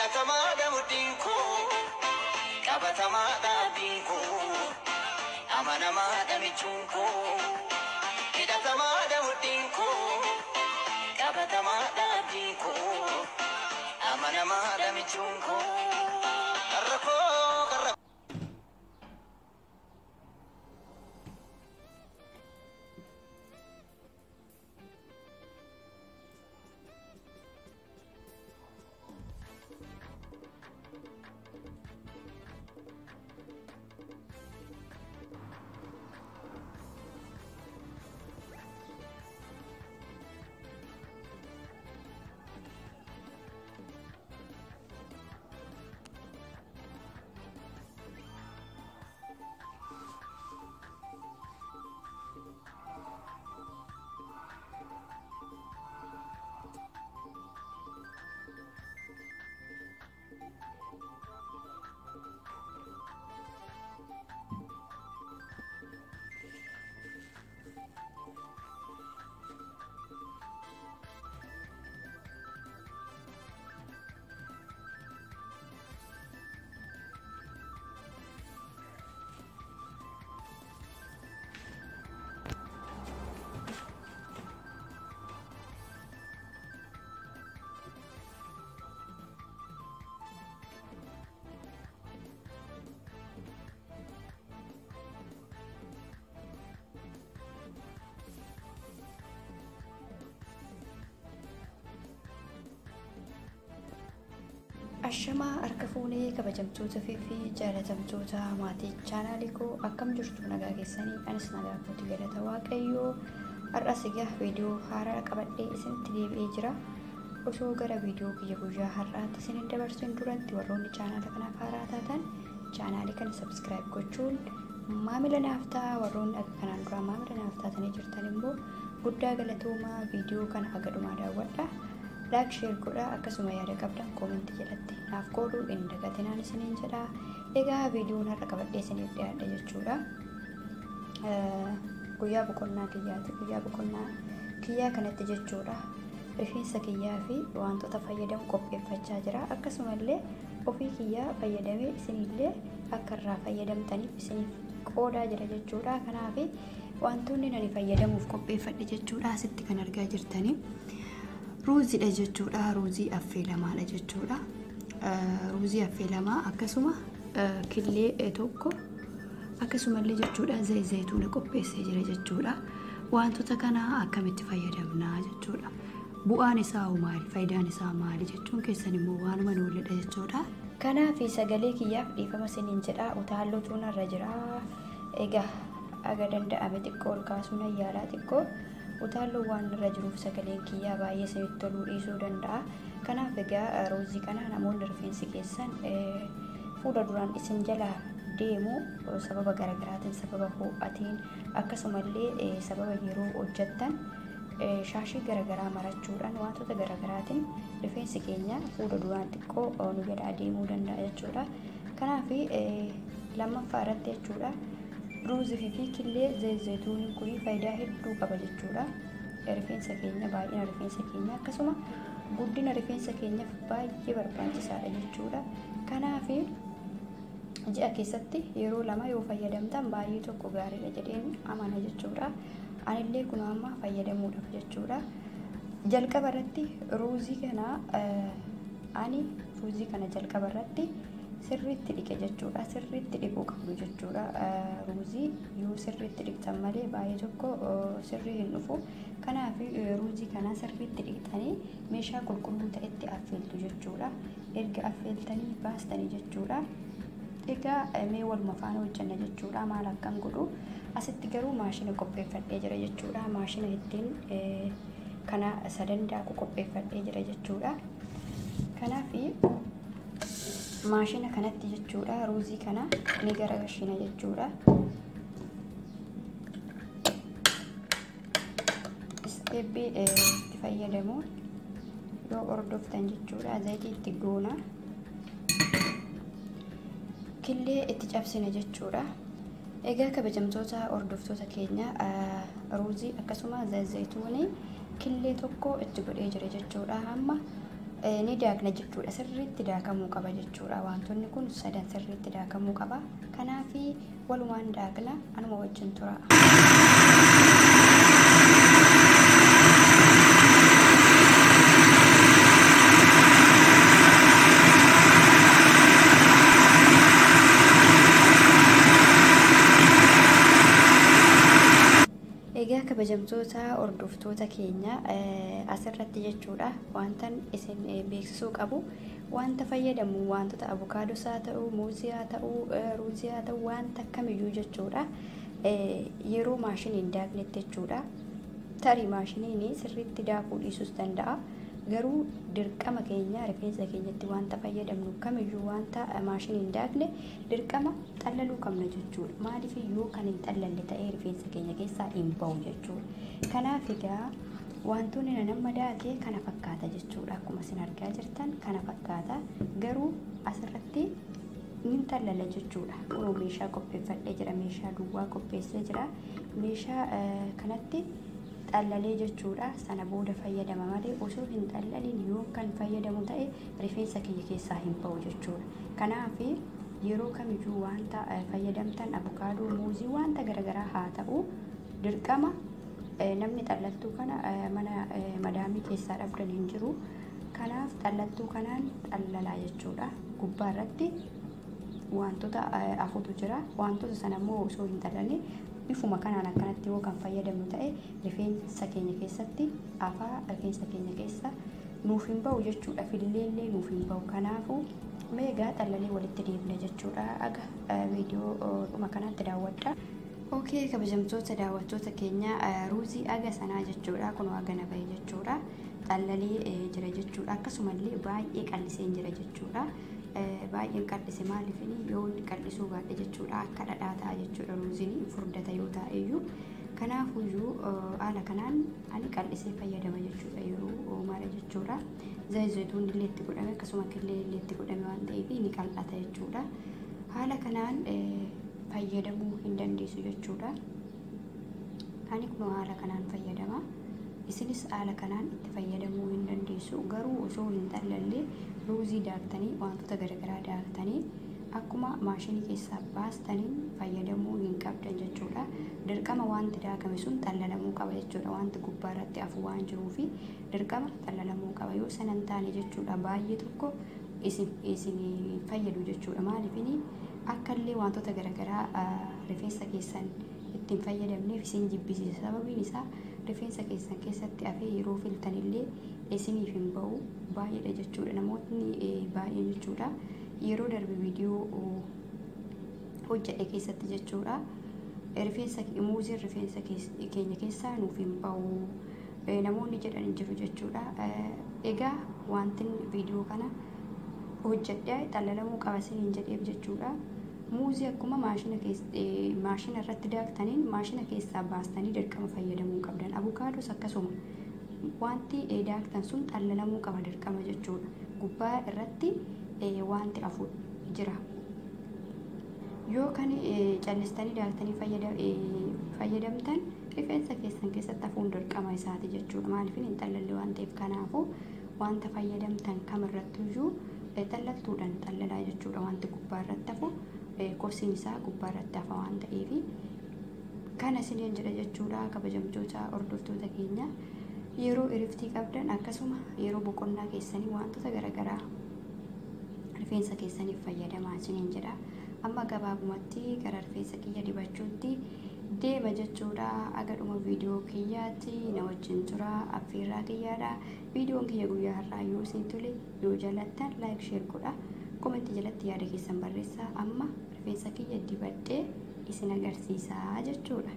hidhatamaadha mudhiin koo qabatamaadha abdiin koo amanamaadha michuun koo hidhatamaadha mudhiin koo qabatamaadha abdiin koo amanamaadha michuun koo qarra koo qarra. Ashamaa harka fuunee kabajamtoota fi jaalatamtoota maatii chaanaalii koo akkam jirtu nagaa keessanii anis nagaa kooti galata waaqayyoo har'as egaa viidiyoo haaraa qabadhee isinitti deebi'ee jira. Osoo gara viidiyoo kiyya guyyaa har'aatti isiniin dabarsuun duratti warroonni chaanaala kanaaf haaraa taatan chaanaalii kana subscribe gochuun maamila naaf ta'a. Warroonni akka kanaan dura maamila naaf taatanii jirtan immoo guddaa galatoomaa. Viidiyoo kana haga dhumaa daawwadha. Like share godha akkasuma yaada qabdan comment jalatti naaf qooduu hin dagatinaan isiniin jedha. Egaa viidiyoon har'a qabadhee isiniif dhiyaadhe jechuudha. Guyyaa boqonnaa kiyyaati. Guyyaa boqonnaa kiyyaa kanatti jechuudha. Rifeensa kiyyaa fi wantoota fayyadamu qopheeffachaa jira. Akkasumallee ofii kiyyaa fayyadamee isinillee akka irraa fayyadamtaniif isiniif qoodaa jira jechuudha. Kanaaf wantoonni ani fayyadamuuf qopheeffadhe jechuudha. Asitti kan argaa jirtanii ruuziidha jechuudha. Ruuzii affeelamaadha jechuudha. Ruuzii affeelamaa akkasuma killee tokko akkasumallee jechuudha zayituuna qopheessee jira jechuudha. Wantoota kana akkamitti fayyadamna jechuudha. Bu'aan isaa maali? Faayidaan isaa maali jechuun keessan immoo waanuma nuulledha jechuudha. Kanaaf sagalee kiyyaaf dhiifama isiniin jedha. Utaallotu narra jira. Egaa aga danda'ame xiqqoo ol kaasuun ayyaalaa xiqqoo utaallo waan irra jiruuf sagaleen kiyyaa baay'ee isinitti toluu dhiisuu danda'a. Kanaaf egaa ruuzii kana namoonni rifeensi keessan fuula duraan isin jalaa deemu sababa garaagaraatiin sababa ho'atiin akkasumallee sababa yeroo hojjettan shaashii garaagaraa marachuudhaan wantoota garaagaraatiin rifeensi keenya fuula duraan xiqqoo nu jalaa deemuu danda'a jechuudha. Kanaaf lammaffaa irratti jechuudha ruuzii fi killee zayituun kun faayidaa hedduu qaba jechuudha. Rifeensa keenya baay'ina rifeensa keenya akkasuma guddina rifeensa keenyaaf baay'ee barbaachisaadha jechuudha. Kanaaf ji'a keessatti yeroo lama yoo fayyadamtan baay'ee tokko gaariidha jedheen amana jechuudha. Anillee kun amma fayyadamuudhaaf jechuudha. Jalqaba irratti ruuzii kana jalqaba irratti sirriitti dhiqe jechuudha. Sirriitti dhiquu qabdu jechuudha. Ruuzii yoo sirriitti dhiqtan malee baay'ee tokko sirrii hin dhufu. Kanaaf ruuzii kana sirriitti dhiqtanii meeshaa qulqulluu ta'etti affeeltu jechuudha. Erga affeeltanii baastanii jechuudha. Egaa mee waluma faana hojjenna jechuudha. Maal akkam godhu asitti garuu maashina qopheeffadhee jira jechuudha. Maashina ittiin kana sadandaaqu qopheeffadhee jira jechuudha. Kanaaf maashina kanatti jechuudha ruuzii kana ni garagashina jechuudha. Isteepii itti fayyadamuun yoo hordoftan jechuudha. Zayitii itti goona, killee itti cabsina jechuudha. Egaa kabajamtoota hordoftoota keenya ruuzii akkasuma zayituuni killee tokko itti godhee jira jechuudha. Amma ni daakna jechuudha. Sirriitti daakamuu qaba jechuudha. Wantoonni kun sadan sirriitti daakamuu qaba. Kanaaf walumaan daakna anuma wajjin tura. Egaa kabajamtoota hordoftoota keenya asirratti jechuudha wantan isin beeksisuu qabu wanta fayyadamu wantoota avokaadoos haa ta'u muuzii haa ta'u ruuzii haa ta'u wanta kamiyyuu jechuudha yeroo maashiniin daaknetti jechuudha tarii maashiniin sirriitti daakuu dhiisuus danda'a garuu dirqama keenya rifeensa keenyatti wanta fayyadamnu kamiyyuu wanta maashiniin daakne dirqama xallaluu qabna jechuudha. Maaliif iyyuu kan hin xallalle ta'ee rifeensa keenya keessaa hin ba'u jechuudha. Kanaaf egaa wantoonni nama daakee kana fakkaata jechuudha. Akkuma isin argaa jirtan kana fakkaata garuu asirratti hin xallalla jechuudha. Kunoo meeshaa qopheeffadhee jira, meeshaa duwwaa qopheessee jira. Meeshaa kanatti xallalee jechuudha. Sana booda fayyadama malee osoo hin xallalin yoo kan fayyadamu ta'e rifeensa keenya keessaa hin ba'u jechuudha. Kanaaf yeroo kamiyyuu wanta fayyadamtan avokaadoo muuzii wanta garagaraa haa ta'u dirqama namni xallaltuu kana mana madaamii keessaa dhabdan hin jiru. Kanaaf xallaltuu kanaan xallalaa jechuudha. Gubbaa irratti wantoota afutu jira. Wantoota sana immoo osoo hin xallalin bifuma kanaan akkanatti yoo kan fayyadamnu ta'e rifeensa keenya keessatti afaa rifeensa keenya keessa nuuf hin ba'u jechuudha. Filleellee nuuf hin ba'u. Kanaafuu meegaa xallalee walitti deebina jechuudha. Aga viidiyoo dhuma kanatti daawwadha. Okay, kabajamtoota daawwattoota keenya ruuzii aga sanaa jechuudha. Kun agana bahe jechuudha. Xallalee jira jechuudha. Akkasumallee baay'ee qallisee jira jechuudha. Baay'een qal'ise maaliif yoo inni qal'isuu baadhe jechuudha akka dhadhaa ta'a jechuudha ruuziin furdata yoo ta'eyyuu kanaafuyyuu haala kanaan ani qal'isee fayyadama jechuudha yeroo mara jechuudha zayituun illee itti godhame akkasuma killee illee itti godhame waan ta'eef ni qal'ata jechuudha haala kanaan fayyadamuu hin dandeessu jechuudha ani kun haala kanaan fayyadama isinis haala kanaan itti fayyadamuu hin dandeessu garuu osoo hin xallalle ruuzii daaktanii wantoota garagaraa daaktanii akkuma maashinii keessaa baastanii fayyadamuu hin qabdan jechuudha. Dirqama wanti daakame sun xallalamuu qaba jechuudha. Wanti gubbaa irratti afu waan jiruuf dirqama xallalamuu qaba. Yoo sanan taane jechuudha baay'ee tokko isin fayyadu jechuudha. Maaliifini akkallee wantoota garagaraa rifeensa keessan ittiin fayyadamneef isin jibbisiisa. Sababiin isaa rifeensa keessan keessatti afee yeroo filtanillee isiniif hin ba'u baay'eedha jechuudha. Namoonni baay'ee jechuudha yeroo darbe viidiyoo hojjedhe keessatti jechuudha rifeensa muuziin rifeensa keenya keessaa nuuf hin ba'u namoonni jedhan jiru jechuudha. Egaa wanti viidiyoo kana hojjedhe xallalamuu qaba isiniin jedheef jechuudha. Muuzii akkuma maashina irratti daaktaniin maashina keessaa baastanii dirqama fayyadamuu qabdan. Avokaadoos akkasuma wanti daaktan sun xallalamuu qaba dirqama jechuudha. Gubbaa irratti wanti afu jira. Yoo kan callistanii daaktanii fayyadamtan rifeensa keessan keessatti afuun dirqama isaati jechuudha. Maaliif hin xallalle waan ta'eef kanaafuu wanta fayyadamtan kamirrattuyyuu xallaltuudhaan xallalaa jechuudha. Wanti gubbaa irratti afu kosiin isaa gubbaa irratti hafa waan ta'eef kana isiniin jedha jechuudha. Kabajamtoota hordoftoota keenya yeroo iriftii qabdan akkasuma yeroo boqonnaa keessanii wantoota garagaraa rifeensa keessaniif fayyadamaa isiniin jedha. Amma gabaabumatti gara rifeensa kiyya dibachuutti deema jechuudha. Aga dhuma viidiyoo kiyyaatti na wajjin tura affeerraa kiyyaadha. Viidiyoon kiyya guyyaa har'aa yoo isin tole yoo jaallattan laayik sheer godha. Komentii jalatti yaada keessan barreessaa. Amma rifeensa kiyya dibadhee isin agarsiisaa jechuudha.